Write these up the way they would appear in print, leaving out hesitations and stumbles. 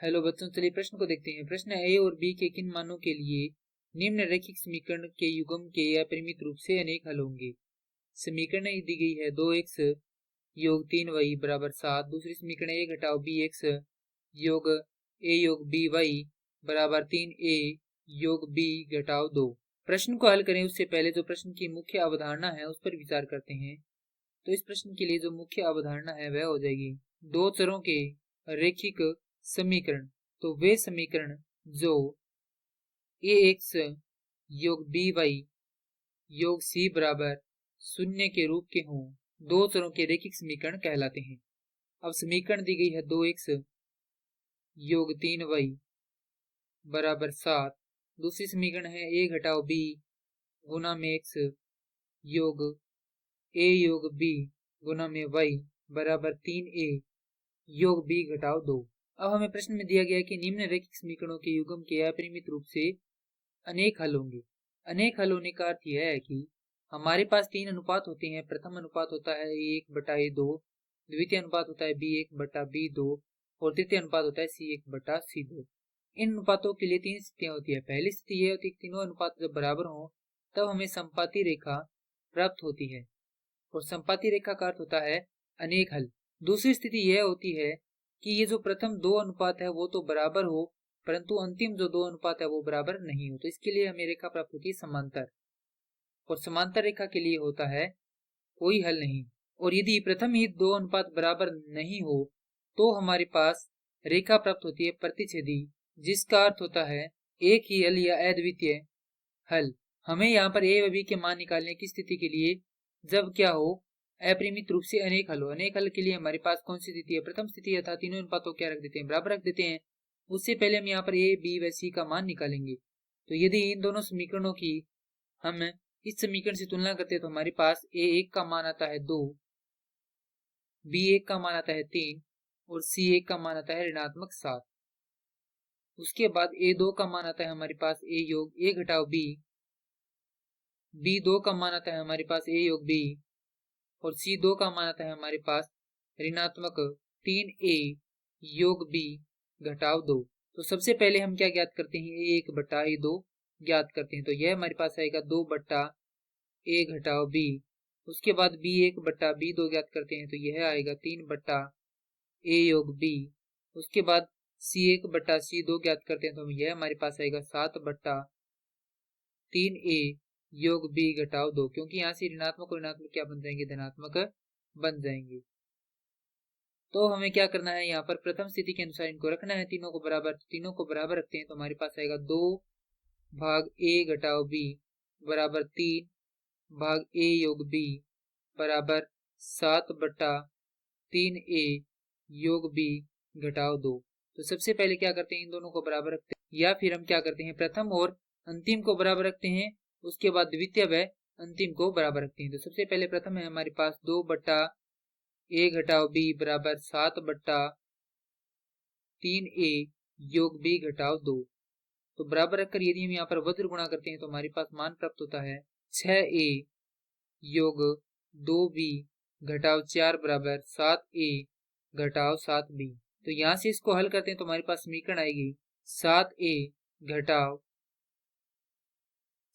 Hello बच्चों, चलिए प्रश्न को देखते हैं। प्रश्न ए और बी के किन मानों के लिए निम्न रैखिक समीकरण के युग्म के अपरिमित रूप से अनेक हल होंगे। समीकरण दी गई है 2x योग 3y बराबर 7। दूसरी समीकरण a घटाओ bx योग a योग by बराबर 3a योग b घटाओ 2। प्रश्न को हल करें उससे पहले जो प्रश्न की मुख्य अवधारणा है उस पर विचार करते हैं। तो इस प्रश्न के लिए जो मुख्य अवधारणा है वह हो जाएगी दो चरों के रैखिक समीकरण। तो वे समीकरण जो ax योग by योग c बराबर 0 के रूप के हों, दो चरों के रैखिक समीकरण कहलाते हैं। अब समीकरण दी गई है 2x योग 3y बराबर 7। दूसरी समीकरण है a घटाओ b गुना में x योग a योग b गुना में y बराबर 3a योग b घटाओ 2। अब हमें प्रश्न में दिया गया है कि निम्न रैखिक समीकरणों के युग्म के अपरिमित रूप से अनेक हल होंगे। अनेक हल होने का अर्थ यह है कि हमारे पास तीन अनुपात होते हैं। प्रथम अनुपात होता है a1/a2, द्वितीय अनुपात होता है b1/b2 और तृतीय अनुपात होता है c1/c2। इन अनुपातों के लिए तीन स्थितियां होती है। पहली स्थिति यह होती है कि तीनों अनुपात जब बराबर हों तब हमें समपाती रेखा प्राप्त होती है और समपाती रेखा का अर्थ होता है अनेक हल। दूसरी स्थिति यह होती है कि ये जो प्रथम दो अनुपात है वो तो बराबर हो परंतु अंतिम जो दो अनुपात है वो बराबर नहीं हो, तो इसके लिए हमें रेखा प्राप्त होती है समांतर, और समांतर रेखा के लिए होता है कोई हल नहीं। और यदि प्रथम ही दो अनुपात बराबर नहीं हो तो हमारे पास रेखा प्राप्त होती है प्रतिच्छेदी, जिसका अर्थ होता है एक ही हल या अद्वितीय हल। हमें यहाँ पर a व b के मान निकालने की स्थिति के लिए जब क्या हो, अपरिमित रूप से अनेक हल हो। अनेक हल के लिए हमारे पास कौन सी स्थिति है, प्रथम स्थिति अर्थात तीनों अनुपातों क्या रख देते हैं, बराबर रख देते हैं। उससे पहले हम यहाँ पर a b व c का मान निकालेंगे। तो यदि इन दोनों समीकरणों की हम इस समीकरण से तुलना करते हैं तो हमारे पास a1 का मान आता है 2, b1 का मान आता है 3 और c1 का मान आता है ऋणात्मक 7। उसके बाद a2 का मान आता है हमारे पास a योग a घटाओ b, b2 का मान आता है हमारे पास a योग b और c2 का मान आता है हमारे पास ऋणात्मक 3a योग b घटाव 2। तो सबसे पहले हम क्या ज्ञात करते हैं, a1/a2 ज्ञात करते हैं। तो यह हमारे पास आएगा 2/a घटाव b। उसके बाद b1/b2 ज्ञात करते हैं तो यह आएगा 3/a योग b। उसके बाद c1/c2 ज्ञात करते हैं तो यह हमारे पास आएगा 7/3a योग b घटाव 2, क्योंकि यहाँ से ऋणात्मक और ऋणात्मक क्या बन जाएंगे, धनात्मक बन जाएंगे। तो हमें क्या करना है, यहाँ पर प्रथम स्थिति के अनुसार इनको रखना है तीनों को बराबर रखते हैं तो हमारे पास आएगा 2/a घटाओ b बराबर 3/a योग b बराबर 7/3a योग b घटाओ 2। तो सबसे पहले क्या करते हैं, इन दोनों को बराबर रखते हैं, या फिर हम क्या करते हैं, प्रथम और अंतिम को बराबर रखते हैं, उसके बाद द्वितीय व अंतिम को बराबर रखते हैं। तो सबसे पहले प्रथम है हमारे पास 2/a घटाओ b बराबर 7/3a योग b घटाओ 2। तो बराबर रखकर यदि हम यहाँ पर वज्र गुणा करते हैं तो हमारे पास मान प्राप्त होता है 6a योग 2b घटाव 4 बराबर 7a घटाव 7b। तो यहाँ से इसको हल करते हैं तो हमारे पास समीकरण आएगी 7a घटाव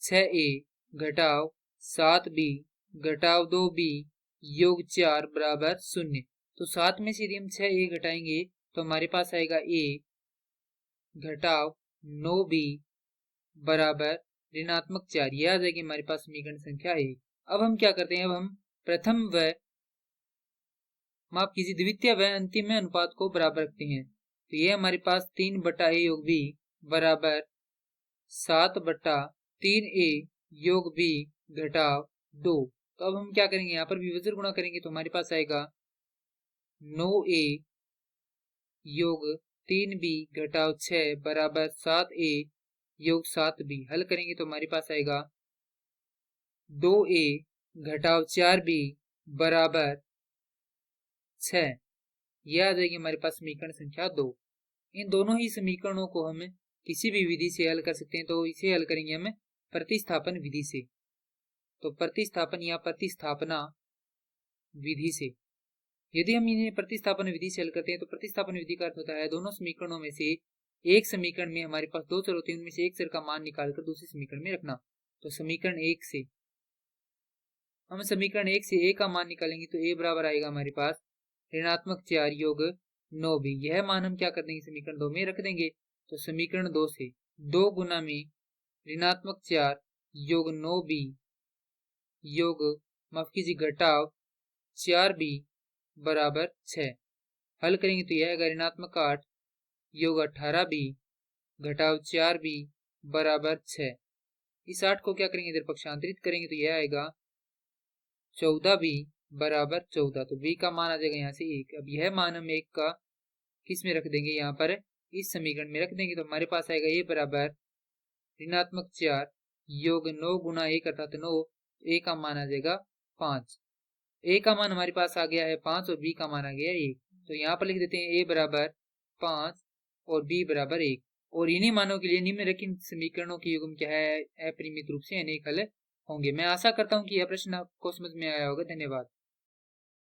6a घटाव 7b घटाव 2b योग 4 बराबर 0। तो 7 में से यदि हम 6a घटाएंगे तो हमारे पास आएगा a घटाव 9b बराबर ऋणात्मक 4। यह आ जाएगी हमारे पास समीकरण संख्या 1। अब हम क्या करते हैं, अब हम प्रथम व माफ कीजिए द्वितीय व अंतिम अनुपात को बराबर रखते हैं। तो ये हमारे पास 3/a योग b बराबर 7/3a योग b घटाव 2। तो अब हम क्या करेंगे, यहाँ पर भी वज्र गुणा करेंगे तो हमारे पास आएगा 9a योग 3b घटाव 6 बराबर 7a योग 7b। हल करेंगे तो हमारे पास आएगा 2a घटाव 4b बराबर 6। यह आ जाएगी हमारे पास समीकरण संख्या 2। इन दोनों ही समीकरणों को हम किसी भी विधि से हल कर सकते हैं। तो इसे हल करेंगे हम प्रतिस्थापन विधि से। तो प्रतिस्थापन या प्रतिस्थापना विधि से यदि हम इन्हें प्रतिस्थापन विधि से हल करते हैं तो प्रतिस्थापन विधि का अर्थ होता है दोनों समीकरणों में से एक समीकरण में हमारे पास दो चर होते हैं, उनमें से एक चर का मान निकालकर दूसरे समीकरण में रखना। तो समीकरण एक से हम समीकरण एक से a का मान निकालेंगे तो a बराबर आएगा हमारे पास ऋणात्मक 4 योग 9b। यह मान हम क्या कर देंगे, समीकरण 2 में रख देंगे। तो समीकरण 2 से 2 गुना में ऋणात्मक 4 योग 9b योग माफ कीजिए घटाव 4b बराबर 6। हल करेंगे तो यह आएगा ऋणात्मक 8 योग 18b घटाव 4b बराबर 6। इस 8 को क्या करेंगे, इधर पक्षांतरित करेंगे तो यह आएगा 14b बराबर 14। तो b का मान आ जाएगा यहाँ से 1। अब यह मान हम 1 का किस में रख देंगे, यहाँ पर इस समीकरण में रख देंगे। तो हमारे पास आएगा a बराबर ऋणात्मक 4 योग 9 गुना 1 अर्थात 9। a का मान आ जाएगा 5। a का मान हमारे पास आ गया है 5 और b का मान आ गया है 1। तो यहाँ पर लिख देते हैं a बराबर 5 और b बराबर 1। और इन्हीं मानों के लिए निम्नलिखित समीकरणों के युग्म क्या है, अपरिमित रूप से अनेक हल होंगे। मैं आशा करता हूँ कि यह प्रश्न आपको समझ में आया होगा। धन्यवाद।